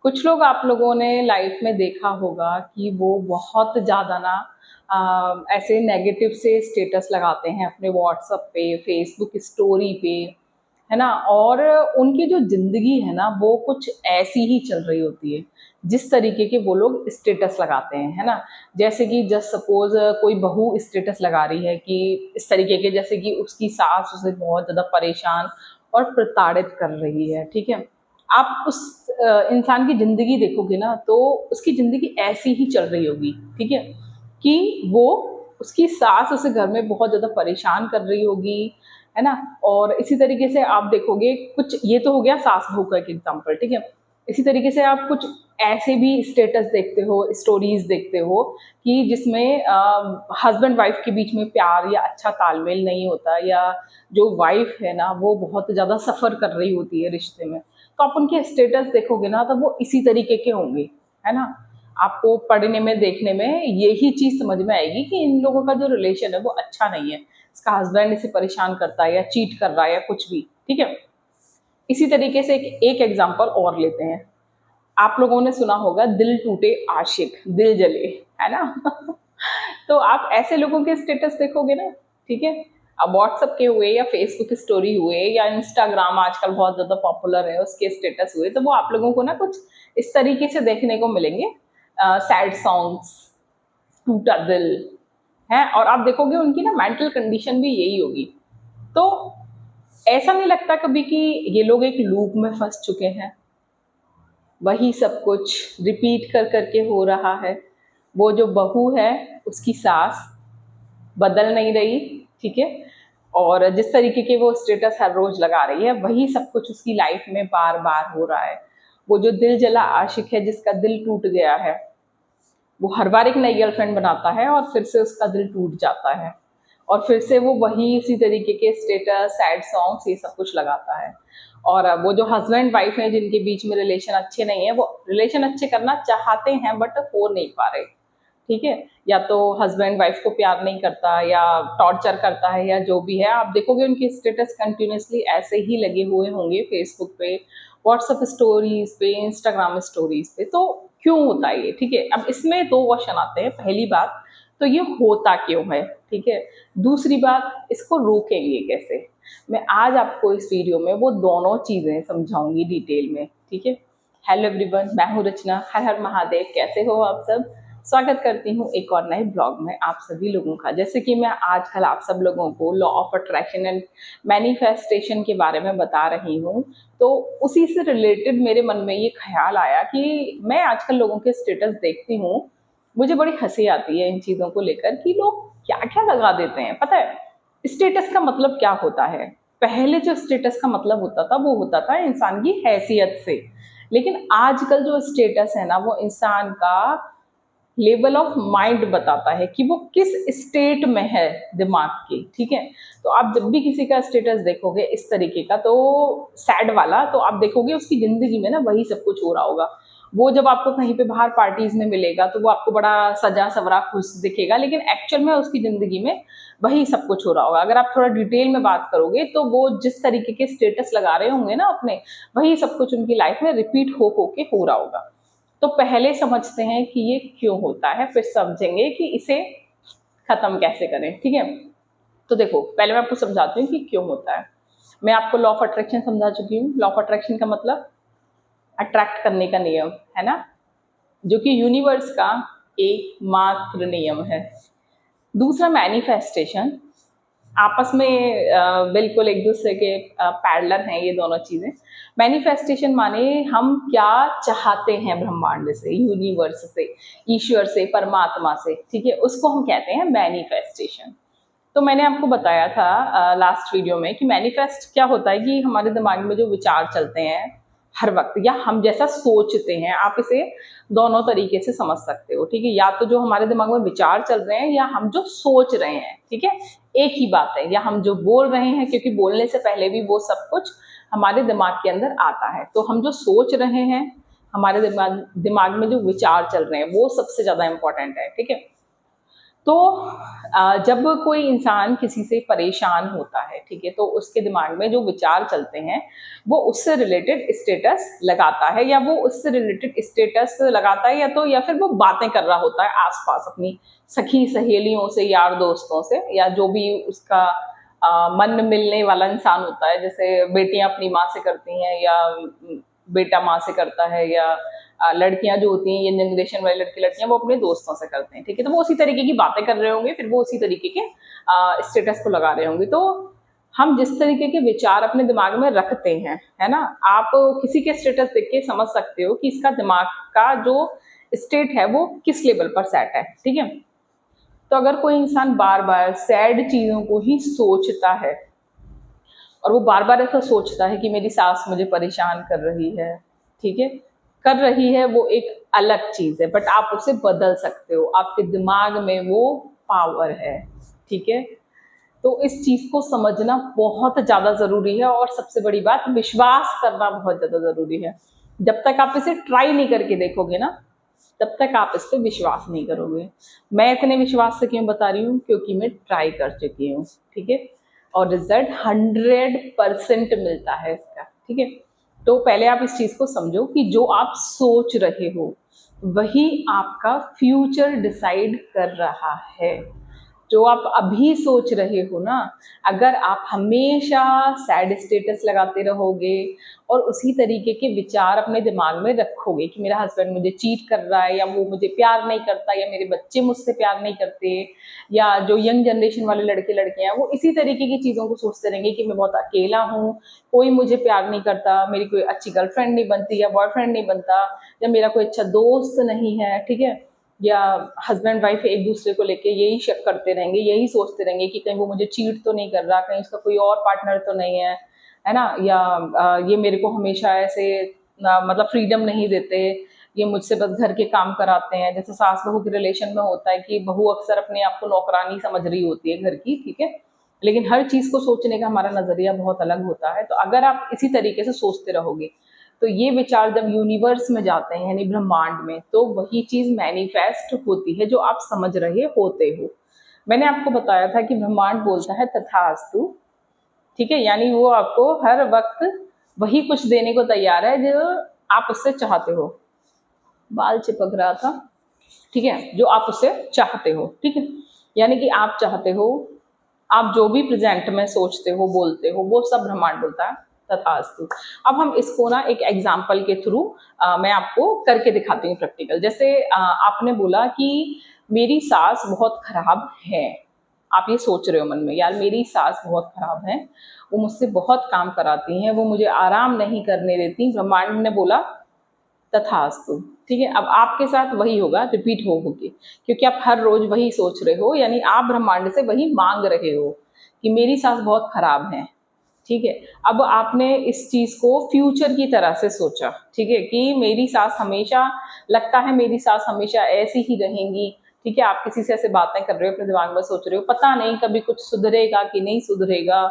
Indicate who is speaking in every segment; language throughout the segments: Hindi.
Speaker 1: कुछ लोग आप लोगों ने लाइफ में देखा होगा कि वो बहुत ज़्यादा ना ऐसे नेगेटिव से स्टेटस लगाते हैं अपने व्हाट्सएप पे, फेसबुक स्टोरी पे, है ना। और उनकी जो ज़िंदगी है ना वो कुछ ऐसी ही चल रही होती है जिस तरीके के वो लोग स्टेटस लगाते हैं, है ना। जैसे कि जस्ट सपोज कोई बहू स्टेटस लगा रही है कि इस तरीके के, जैसे कि उसकी सास उसे बहुत ज़्यादा परेशान और प्रताड़ित कर रही है, ठीक है। आप उस इंसान की ज़िंदगी देखोगे ना तो उसकी ज़िंदगी ऐसी ही चल रही होगी, ठीक है, कि वो उसकी सास उसे घर में बहुत ज़्यादा परेशान कर रही होगी, है ना। और इसी तरीके से आप देखोगे कुछ, ये तो हो गया सास बहू का एक एग्जाम्पल, ठीक है। इसी तरीके से आप कुछ ऐसे भी स्टेटस देखते हो, स्टोरीज देखते हो कि जिसमें हस्बैंड वाइफ के बीच में प्यार या अच्छा तालमेल नहीं होता, या जो वाइफ है ना वो बहुत ज़्यादा सफ़र कर रही होती है रिश्ते में, तो आप उनके स्टेटस देखोगे ना तो वो इसी तरीके के होंगे, है ना। आपको पढ़ने में, देखने में यही चीज़ समझ में आएगी कि इन लोगों का जो रिलेशन है वो अच्छा नहीं है, इसका हस्बैंड इसे परेशान करता है या चीट कर रहा है या कुछ भी, ठीक है। इसी तरीके से एक एग्जांपल और लेते हैं। आप लोगों ने सुना होगा दिल टूटे आशिक दिल जले, है ना। तो आप ऐसे लोगों के स्टेटस देखोगे ना, ठीक है। अब व्हाट्सएप के हुए या फेसबुक स्टोरी हुए या इंस्टाग्राम आजकल बहुत ज़्यादा पॉपुलर है उसके स्टेटस हुए, तो वो आप लोगों को ना कुछ इस तरीके से देखने को मिलेंगे। सैड सॉन्ग्स, टूटा दिल है, और आप देखोगे उनकी ना मेंटल कंडीशन भी यही होगी। तो ऐसा नहीं लगता कभी कि ये लोग एक लूप में फंस चुके हैं, वही सब कुछ रिपीट कर करके हो रहा है। वो जो बहू है उसकी सास बदल नहीं रही, ठीक है। और जिस तरीके के वो स्टेटस हर रोज लगा रही है वही सब कुछ उसकी लाइफ में बार बार हो रहा है। वो जो दिल जला आशिक है जिसका दिल टूट गया है, वो हर बार एक नई गर्लफ्रेंड बनाता है और फिर से उसका दिल टूट जाता है, और फिर से वो वही इसी तरीके के स्टेटस, सैड सॉन्ग्स, ये सब कुछ लगाता है। और वो जो हस्बैंड वाइफ है जिनके बीच में रिलेशन अच्छे नहीं है, वो रिलेशन अच्छे करना चाहते हैं बट हो नहीं पा रहे, ठीक है। या तो हस्बैंड वाइफ को प्यार नहीं करता या टॉर्चर करता है या जो भी है, आप देखोगे उनके स्टेटस कंटिन्यूसली ऐसे ही लगे हुए होंगे फेसबुक पे, व्हाट्सएप स्टोरीज पे, इंस्टाग्राम स्टोरीज पे। तो क्यों होता है ये, ठीक है। अब इसमें दो क्वेश्चन आते हैं। पहली बात तो ये होता क्यों है, ठीक है। दूसरी बात, इसको रोकेंगे कैसे। मैं आज आपको इस वीडियो में वो दोनों चीज़ें समझाऊंगी डिटेल में, ठीक है। हेलो एवरीवन, मैं हूँ रचना। हर हर महादेव, कैसे हो आप सब। स्वागत करती हूँ एक और नए ब्लॉग में आप सभी लोगों का। जैसे कि मैं आजकल आप सब लोगों को law of attraction and manifestation के बारे में बता रही हूँ, तो उसी से रिलेटेड मेरे मन में ये ख्याल आया कि मैं आजकल लोगों के स्टेटस देखती हूँ, मुझे बड़ी हंसी आती है इन चीज़ों को लेकर कि लोग क्या क्या लगा देते हैं। पता है स्टेटस का मतलब क्या होता है? पहले जो स्टेटस का मतलब होता था वो होता था इंसान की हैसियत से, लेकिन आजकल जो स्टेटस है ना वो इंसान का लेवल ऑफ माइंड बताता है कि वो किस स्टेट में है दिमाग की, ठीक है। तो आप जब भी किसी का स्टेटस देखोगे इस तरीके का, तो सैड वाला, तो आप देखोगे उसकी जिंदगी में ना वही सब कुछ हो रहा होगा। वो जब आपको कहीं पे बाहर पार्टीज में मिलेगा तो वो आपको बड़ा सजा सवरा खुश दिखेगा, लेकिन एक्चुअल में उसकी जिंदगी में वही सब कुछ हो रहा होगा। अगर आप थोड़ा डिटेल में बात करोगे तो वो जिस तरीके के स्टेटस लगा रहे होंगे ना अपने, वही सब कुछ उनकी लाइफ में रिपीट हो के हो रहा होगा। तो पहले समझते हैं कि ये क्यों होता है, फिर समझेंगे कि इसे खत्म कैसे करें, ठीक है। तो देखो, पहले मैं आपको समझाती हूँ कि क्यों होता है। मैं आपको लॉ ऑफ अट्रैक्शन समझा चुकी हूँ। लॉ ऑफ अट्रैक्शन का मतलब अट्रैक्ट करने का नियम, है ना, जो कि यूनिवर्स का एकमात्र नियम है। दूसरा मैनिफेस्टेशन, आपस में बिल्कुल एक दूसरे के पैरेलल हैं ये दोनों चीज़ें। मैनिफेस्टेशन माने हम क्या चाहते हैं ब्रह्मांड से, यूनिवर्स से, ईश्वर से, परमात्मा से, ठीक है, उसको हम कहते हैं मैनिफेस्टेशन। तो मैंने आपको बताया था लास्ट वीडियो में कि मैनिफेस्ट क्या होता है कि हमारे दिमाग में जो विचार चलते हैं हर वक्त, या हम जैसा सोचते हैं, आप इसे दोनों तरीके से समझ सकते हो, ठीक है। या तो जो हमारे दिमाग में विचार चल रहे हैं या हम जो सोच रहे हैं, ठीक है, एक ही बात है। या हम जो बोल रहे हैं, क्योंकि बोलने से पहले भी वो सब कुछ हमारे दिमाग के अंदर आता है। तो हम जो सोच रहे हैं, हमारे दिमाग में जो विचार चल रहे हैं, वो सबसे ज्यादा इंपॉर्टेंट है, ठीक है। तो जब कोई इंसान किसी से परेशान होता है, ठीक है, तो उसके दिमाग में जो विचार चलते हैं वो उससे रिलेटेड स्टेटस लगाता है, या वो उससे रिलेटेड स्टेटस लगाता है, या फिर वो बातें कर रहा होता है आसपास अपनी सखी सहेलियों से, यार दोस्तों से, या जो भी उसका मन मिलने वाला इंसान होता है। जैसे बेटियां अपनी माँ से करती हैं, या बेटा माँ से करता है, या लड़कियां जो होती हैं, ये जनरेशन वाली लड़के लड़कियां, वो अपने दोस्तों से करते हैं, ठीक है। तो वो उसी तरीके की बातें कर रहे होंगे, फिर वो उसी तरीके के स्टेटस को लगा रहे होंगे। तो हम जिस तरीके के विचार अपने दिमाग में रखते हैं, है ना, आप किसी के स्टेटस देख के समझ सकते हो कि इसका दिमाग का जो स्टेट है वो किस लेवल पर सेट है, ठीक है। तो अगर कोई इंसान बार बार सैड चीजों को ही सोचता है, और वो बार बार ऐसा सोचता है कि मेरी सास मुझे परेशान कर रही है, ठीक है, कर रही है, वो एक अलग चीज है, बट आप उसे बदल सकते हो, आपके दिमाग में वो पावर है, ठीक है। तो इस चीज को समझना बहुत ज्यादा जरूरी है, और सबसे बड़ी बात, विश्वास करना बहुत ज्यादा जरूरी है। जब तक आप इसे ट्राई नहीं करके देखोगे ना, तब तक आप इस पर विश्वास नहीं करोगे। मैं इतने विश्वास से क्यों बता रही हूँ, क्योंकि मैं ट्राई कर चुकी हूँ, ठीक है, और रिजल्ट 100% मिलता है इसका, ठीक है। तो पहले आप इस चीज को समझो कि जो आप सोच रहे हो वही आपका फ्यूचर डिसाइड कर रहा है। जो आप अभी सोच रहे हो ना, अगर आप हमेशा सैड स्टेटस लगाते रहोगे और उसी तरीके के विचार अपने दिमाग में रखोगे कि मेरा हस्बैंड मुझे चीट कर रहा है, या वो मुझे प्यार नहीं करता, या मेरे बच्चे मुझसे प्यार नहीं करते, या जो यंग जनरेशन वाले लड़के लड़कियां हैं वो इसी तरीके की चीज़ों को सोचते रहेंगे कि मैं बहुत अकेला हूँ, कोई मुझे प्यार नहीं करता, मेरी कोई अच्छी गर्लफ्रेंड नहीं बनती, या बॉयफ्रेंड नहीं बनता, या मेरा कोई अच्छा दोस्त नहीं है, ठीक है, या हस्बैंड वाइफ एक दूसरे को लेके यही शक करते रहेंगे, यही सोचते रहेंगे कि कहीं वो मुझे चीट तो नहीं कर रहा, कहीं उसका कोई और पार्टनर तो नहीं है ना, या ये मेरे को हमेशा ऐसे मतलब फ्रीडम नहीं देते, ये मुझसे बस घर के काम कराते हैं। जैसे सास बहू के रिलेशन में होता है कि बहू अक्सर अपने आप को नौकरानी समझ रही होती है घर की, ठीक है, लेकिन हर चीज को सोचने का हमारा नजरिया बहुत अलग होता है। तो अगर आप इसी तरीके से सोचते रहोगे, तो ये विचार जब यूनिवर्स में जाते हैं, यानी ब्रह्मांड में, तो वही चीज मैनिफेस्ट होती है जो आप समझ रहे होते हो। मैंने आपको बताया था कि ब्रह्मांड बोलता है तथास्तु, ठीक है, यानी वो आपको हर वक्त वही कुछ देने को तैयार है जो आप उससे चाहते हो। बाल चिपक रहा था, ठीक है, जो आप उससे चाहते हो, ठीक है, यानी कि आप चाहते हो, आप जो भी प्रेजेंट में सोचते हो बोलते हो वो सब ब्रह्मांड बोलता है तथास्तु। अब हम इसको ना एक एग्जाम्पल के थ्रू मैं आपको करके दिखाती हूँ प्रैक्टिकल। जैसे आपने बोला कि मेरी सास बहुत खराब है, आप ये सोच रहे हो मन में, यार मेरी सास बहुत खराब है, वो मुझसे बहुत काम कराती हैं, वो मुझे आराम नहीं करने देती। ब्रह्मांड ने बोला तथास्तु, ठीक है। अब आपके साथ वही होगा, रिपीट हो होगी, क्योंकि आप हर रोज वही सोच रहे हो, यानी आप ब्रह्मांड से वही मांग रहे हो कि मेरी सास बहुत खराब है, ठीक है। अब आपने इस चीज को फ्यूचर की तरह से सोचा, ठीक है, कि मेरी सास हमेशा, लगता है मेरी सास हमेशा ऐसी ही रहेंगी, ठीक है। आप किसी से ऐसे बातें कर रहे हो, अपने दिमाग में सोच रहे हो, पता नहीं कभी कुछ सुधरेगा कि नहीं सुधरेगा।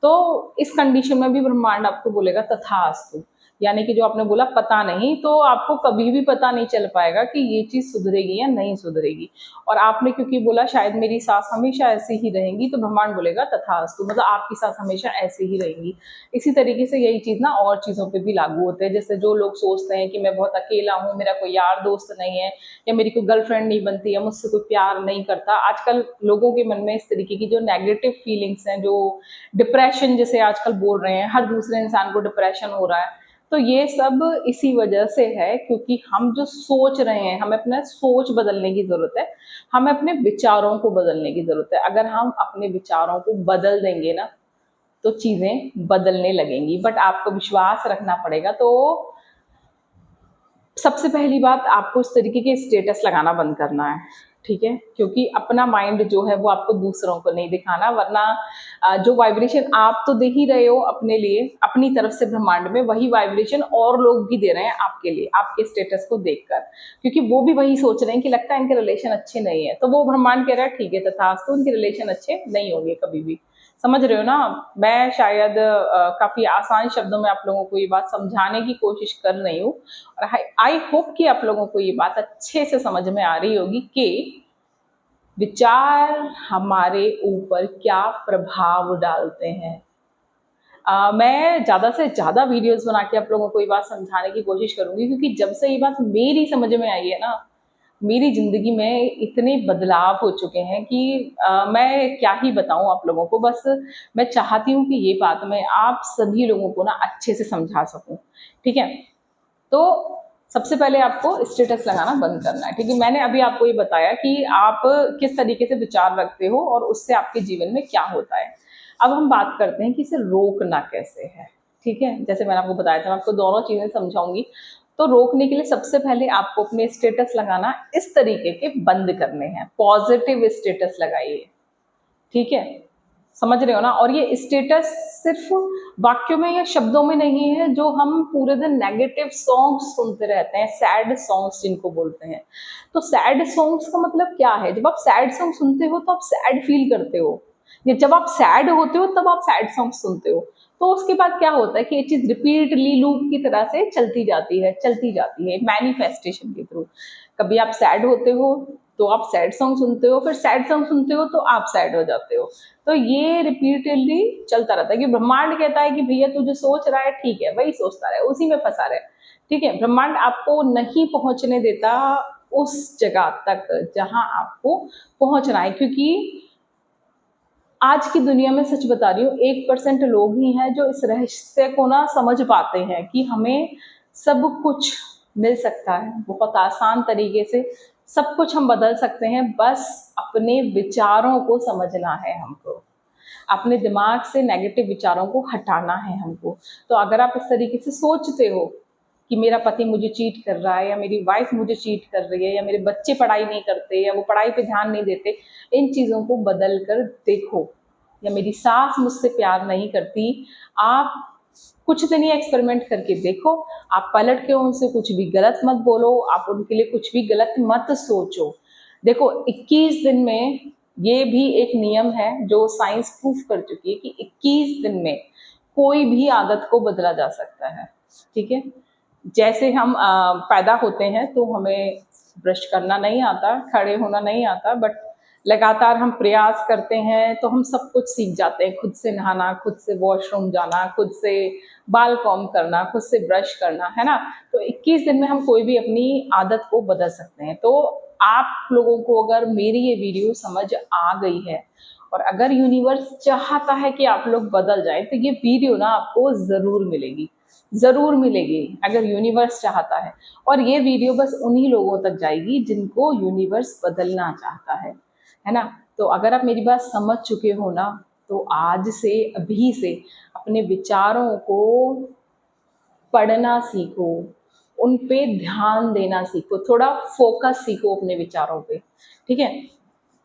Speaker 1: तो इस कंडीशन में भी ब्रह्मांड आपको बोलेगा तथास्तु, यानी कि जो आपने बोला पता नहीं, तो आपको कभी भी पता नहीं चल पाएगा कि ये चीज सुधरेगी या नहीं सुधरेगी। और आपने क्योंकि बोला शायद मेरी सास हमेशा ऐसी ही रहेंगी, तो ब्रह्मांड बोलेगा तथास्तु, मतलब आपकी सास हमेशा ऐसी ही रहेंगी। इसी तरीके से यही चीज ना और चीजों पे भी लागू होते हैं। जैसे जो लोग सोचते हैं कि मैं बहुत अकेला हूँ, मेरा कोई यार दोस्त नहीं है, या मेरी कोई गर्लफ्रेंड नहीं बनती, या मुझसे कोई प्यार नहीं करता। आजकल लोगों के मन में इस तरीके की जो नेगेटिव फीलिंग्स हैं, जो डिप्रेशन जिसे आजकल बोल रहे हैं, हर दूसरे इंसान को डिप्रेशन हो रहा है, तो ये सब इसी वजह से है, क्योंकि हम जो सोच रहे हैं, हमें अपना सोच बदलने की जरूरत है, हमें अपने विचारों को बदलने की जरूरत है। अगर हम अपने विचारों को बदल देंगे ना, तो चीजें बदलने लगेंगी, बट आपको विश्वास रखना पड़ेगा। तो सबसे पहली बात, आपको इस तरीके के स्टेटस लगाना बंद करना है, ठीक है, क्योंकि अपना माइंड जो है वो आपको दूसरों को नहीं दिखाना, वरना जो वाइब्रेशन आप तो दे ही रहे हो अपने लिए, अपनी तरफ से ब्रह्मांड में, वही वाइब्रेशन और लोग भी दे रहे हैं आपके लिए, आपके स्टेटस को देखकर, क्योंकि वो भी वही सोच रहे हैं कि लगता है इनके रिलेशन अच्छे नहीं है, तो वो ब्रह्मांड कह रहा है ठीक है तथास्तु, उनके रिलेशन अच्छे नहीं होंगे कभी भी। समझ रहे हो ना। मैं शायद काफी आसान शब्दों में आप लोगों को ये बात समझाने की कोशिश कर रही हूँ, और आई होप कि आप लोगों को ये बात अच्छे से समझ में आ रही होगी कि विचार हमारे ऊपर क्या प्रभाव डालते हैं। मैं ज़्यादा से ज़्यादा वीडियोस बना के आप लोगों को ये बात समझाने की कोशिश करूंगी, क्योंकि जब से ये बात मेरी समझ में आई है ना, मेरी ज़िंदगी में इतने बदलाव हो चुके हैं कि मैं क्या ही बताऊं आप लोगों को। बस मैं चाहती हूँ कि ये बात मैं आप सभी लोगों को ना अच्छे से समझा सकूं, ठीक है। तो सबसे पहले आपको स्टेटस लगाना बंद करना है, ठीक है। मैंने अभी आपको ये बताया कि आप किस तरीके से विचार रखते हो और उससे आपके जीवन में क्या होता है। अब हम बात करते हैं कि इसे रोकना कैसे है, ठीक है। जैसे मैंने आपको बताया था, मैं आपको दोनों चीजें समझाऊंगी। तो रोकने के लिए सबसे पहले आपको अपने स्टेटस लगाना इस तरीके के बंद करने हैं। पॉजिटिव स्टेटस लगाइए, ठीक है, समझ रहे हो ना। और ये स्टेटस सिर्फ वाक्यों में या शब्दों में नहीं है, जो हम पूरे दिन नेगेटिव सॉन्ग्स सुनते रहते हैं, सैड सॉन्ग्स जिनको बोलते हैं। तो सैड सॉन्ग्स का मतलब क्या है? जब आप सैड सॉन्ग सुनते हो तो आप सैड फील करते हो, या जब आप सैड होते हो तब आप सैड सॉन्ग सुनते हो। तो उसके बाद क्या होता है कि ये चीज रिपीटली लूप की तरह से चलती जाती है मैनिफेस्टेशन के थ्रू। कभी आप सैड होते हो तो आप सैड सॉन्ग सुनते हो, फिर सैड सॉन्ग सुनते हो तो आप सैड हो जाते हो। तो ये रिपीटेडली चलता रहता है कि ब्रह्मांड कहता है कि भैया तू जो सोच रहा है ठीक है, वही सोचता रहे, उसी में फंसा रहे, ठीक है। ब्रह्मांड आपको नहीं पहुंचने देता उस जगह तक जहां आपको पहुंचना है, क्योंकि आज की दुनिया में सच बता रही हूँ 1% लोग ही हैं जो इस रहस्य को ना समझ पाते हैं कि हमें सब कुछ मिल सकता है बहुत आसान तरीके से। सब कुछ हम बदल सकते हैं, बस अपने विचारों को समझना है हमको। अपने दिमाग से नेगेटिव विचारों को हटाना है हमको। तो अगर आप इस तरीके से सोचते हो कि मेरा पति मुझे चीट कर रहा है, या मेरी वाइफ मुझे चीट कर रही है, या मेरे बच्चे पढ़ाई नहीं करते, या वो पढ़ाई पे ध्यान नहीं देते, इन चीज़ों को बदल कर देखो। या मेरी सास मुझसे प्यार नहीं करती, आप कुछ दिन ही एक्सपेरिमेंट करके देखो। आप पलट के उनसे कुछ भी गलत मत बोलो, आप उनके लिए कुछ भी गलत मत सोचो। देखो 21 दिन में, ये भी एक नियम है जो साइंस प्रूफ कर चुकी है कि 21 दिन में कोई भी आदत को बदला जा सकता है, ठीक है। जैसे हम पैदा होते हैं तो हमें ब्रश करना नहीं आता, खड़े होना नहीं आता, बट लगातार हम प्रयास करते हैं तो हम सब कुछ सीख जाते हैं। खुद से नहाना, खुद से वॉशरूम जाना, खुद से बाल कॉम करना, खुद से ब्रश करना, है ना। तो 21 दिन में हम कोई भी अपनी आदत को बदल सकते हैं। तो आप लोगों को अगर मेरी ये वीडियो समझ आ गई है, और अगर यूनिवर्स चाहता है कि आप लोग बदल जाए, तो ये वीडियो ना आपको ज़रूर मिलेगी, ज़रूर मिलेगी अगर यूनिवर्स चाहता है। और ये वीडियो बस उन्हीं लोगों तक जाएगी जिनको यूनिवर्स बदलना चाहता है ना। तो अगर आप मेरी बात समझ चुके हो ना, तो आज से, अभी से अपने विचारों को पढ़ना सीखो, उन पे ध्यान देना सीखो, थोड़ा फोकस सीखो अपने विचारों पे, ठीक है।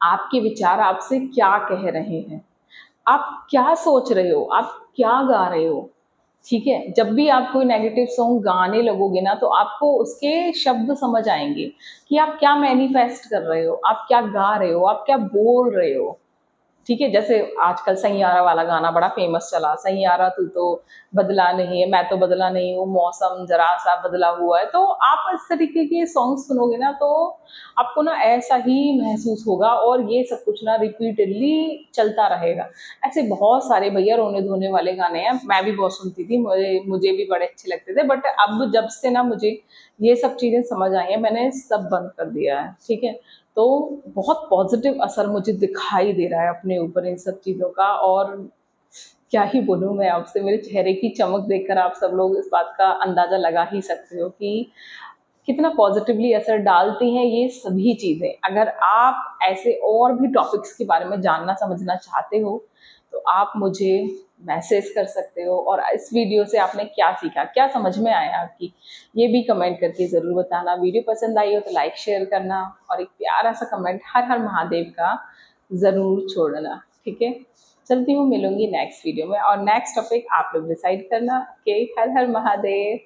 Speaker 1: आपके विचार आपसे क्या कह रहे हैं, आप क्या सोच रहे हो, आप क्या गा रहे हो, ठीक है। जब भी आप कोई नेगेटिव सॉन्ग गाने लगोगे ना, तो आपको उसके शब्द समझ आएंगे कि आप क्या मैनिफेस्ट कर रहे हो, आप क्या गा रहे हो, आप क्या बोल रहे हो, ठीक है। जैसे आजकल सैयारा वाला गाना बड़ा फेमस चला, सैयारा तू तो बदला नहीं है, मैं तो बदला नहीं हूँ, मौसम जरा सा बदला हुआ है। तो आप इस तरीके के सॉन्ग सुनोगे ना, तो आपको ना ऐसा ही महसूस होगा, और ये सब कुछ ना रिपीटेडली चलता रहेगा। ऐसे बहुत सारे भैया रोने धोने वाले गाने हैं, मैं भी बहुत सुनती थी, मुझे भी बड़े अच्छे लगते थे। बट अब जब से ना मुझे ये सब चीज़ें समझ आई हैं, मैंने सब बंद कर दिया है, ठीक है। तो बहुत पॉजिटिव असर मुझे दिखाई दे रहा है अपने ऊपर इन सब चीज़ों का। और क्या ही बोलूँ मैं आपसे, मेरे चेहरे की चमक देखकर आप सब लोग इस बात का अंदाज़ा लगा ही सकते हो कि कितना पॉजिटिवली असर डालती हैं ये सभी चीज़ें। अगर आप ऐसे और भी टॉपिक्स के बारे में जानना समझना चाहते हो, तो आप मुझे मैसेज कर सकते हो। और इस वीडियो से आपने क्या सीखा, क्या समझ में आया आपकी, ये भी कमेंट करके ज़रूर बताना। वीडियो पसंद आई हो तो लाइक शेयर करना, और एक प्यारा सा कमेंट हर हर महादेव का ज़रूर छोड़ना, ठीक है। चलती हूँ, मिलूंगी नेक्स्ट वीडियो में, और नेक्स्ट टॉपिक आप लोग डिसाइड करना। ओके, हर हर महादेव।